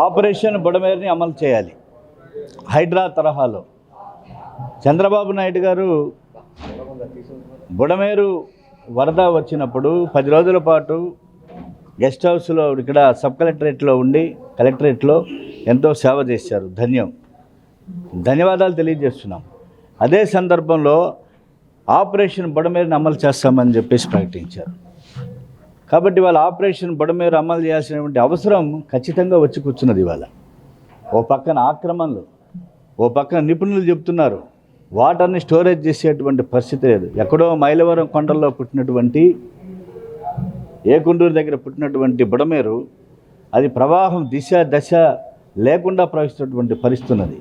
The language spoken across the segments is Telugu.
ఆపరేషన్ బుడమేరుని అమలు చేయాలి హైడ్రా తరహాలో. చంద్రబాబు నాయుడు గారు బుడమేరు వరద వచ్చినప్పుడు 10 రోజుల పాటు గెస్ట్ హౌస్లో ఇక్కడ సబ్ కలెక్టరేట్లో ఉండి కలెక్టరేట్లో ఎంతో సేవ చేశారు. ధన్యవాదాలు తెలియజేస్తున్నాం. అదే సందర్భంలో ఆపరేషన్ బుడమేరుని అమలు చేస్తామని చెప్పేసి ప్రకటించారు. కాబట్టి వాళ్ళ ఆపరేషన్ బుడమేరు అమలు చేయాల్సినటువంటి అవసరం ఖచ్చితంగా వచ్చి కూర్చున్నది. ఇవాళ ఓ పక్కన ఆక్రమణలు, ఓ పక్కన నిపుణులు చెప్తున్నారు వాటర్ని స్టోరేజ్ చేసేటువంటి పరిస్థితి లేదు. ఎక్కడో మైలవరం కొండల్లో పుట్టినటువంటి ఏకుండూరు దగ్గర పుట్టినటువంటి బుడమేరు అది ప్రవాహం దశ లేకుండా ప్రవహిస్తున్నటువంటి పరిస్థితి ఉన్నది.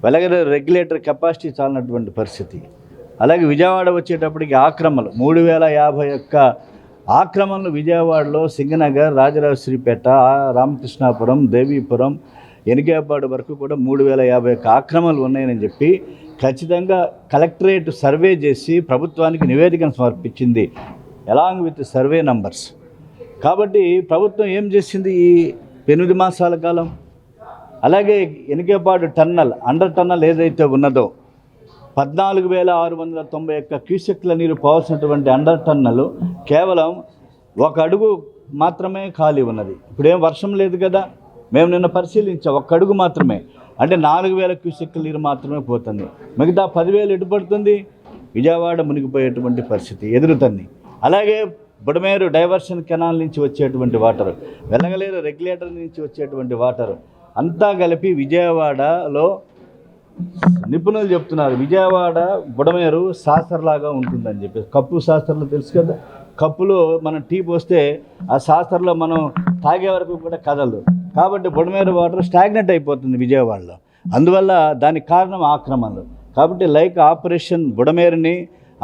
వెలగర రెగ్యులేటర్ కెపాసిటీ చాలినటువంటి పరిస్థితి. అలాగే విజయవాడ వచ్చేటప్పటికి ఆక్రమణలు 3051 ఆక్రమణలు విజయవాడలో సింగనగర్, రాజరాజశ్రీపేట, రామకృష్ణాపురం, దేవీపురం, ఎనికేపాడు వరకు కూడా 3051 ఆక్రమణలు ఉన్నాయని చెప్పి ఖచ్చితంగా కలెక్టరేట్ సర్వే చేసి ప్రభుత్వానికి నివేదికను సమర్పించింది అలాంగ్ విత్ సర్వే నంబర్స్. కాబట్టి ప్రభుత్వం ఏం చేసింది ఈ 8 మాసాల కాలం? అలాగే ఎనికేపాడు టన్నల్, అండర్ టన్నల్ ఏదైతే ఉన్నదో 14,691 క్యూసెక్ల నీరు పోవాల్సినటువంటి అండర్ టన్నల్ కేవలం 1 అడుగు మాత్రమే ఖాళీ ఉన్నది. ఇప్పుడేం వర్షం లేదు కదా, మేము నిన్న పరిశీలించాం, 1 అడుగు మాత్రమే, అంటే 4,000 క్యూసెక్ల నీరు మాత్రమే పోతుంది. మిగతా 10,000 ఎటు పడుతుంది? విజయవాడ మునిగిపోయేటువంటి పరిస్థితి ఎదురుతుంది. అలాగే బుడమేరు డైవర్షన్ కెనాల్ నుంచి వచ్చేటువంటి వాటర్, వెలగలేరు రెగ్యులేటర్ నుంచి వచ్చేటువంటి వాటర్ అంతా కలిపి విజయవాడలో నిపుణులు చెప్తున్నారు విజయవాడ బుడమేరు సాసర్లాగా ఉంటుందని చెప్పి. కప్పు సాసర్లు తెలుసు కదా, కప్పులో మనం టీ పోస్తే ఆ సాసర్లో మనం తాగే వరకు కూడా కదలదు. కాబట్టి బుడమేరు వాటర్ స్టాగ్నెంట్ అయిపోతుంది విజయవాడలో. అందువల్ల దానికి కారణం ఆక్రమణలు. కాబట్టి లైక్ ఆపరేషన్ బుడమేరుని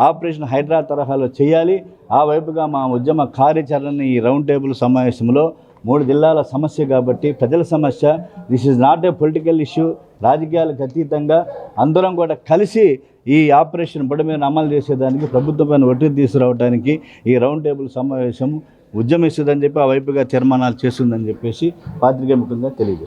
ఆపరేషన్ హైడ్రా తరహాలో చేయాలి. ఆ వైపుగా మా ఉద్యమ కార్యాచరణని ఈ రౌండ్ టేబుల్ సమావేశంలో 3 జిల్లాల సమస్య కాబట్టి ప్రజల సమస్య, this is not a political issue, రాజకీయాలకు అతీతంగా అందరం కూడా కలిసి ఈ ఆపరేషన్ బుడమేరుని అమలు చేసేదానికి ప్రభుత్వమైన ఒత్తిడి తీసుకురావడానికి ఈ రౌండ్ టేబుల్ సమావేశం ఉద్యమిస్తుందని చెప్పి ఆ వైపుగా తీర్మానాలు చేస్తుందని చెప్పేసి పాత్రికేయ ముఖంగా తెలియజేస్తుంది.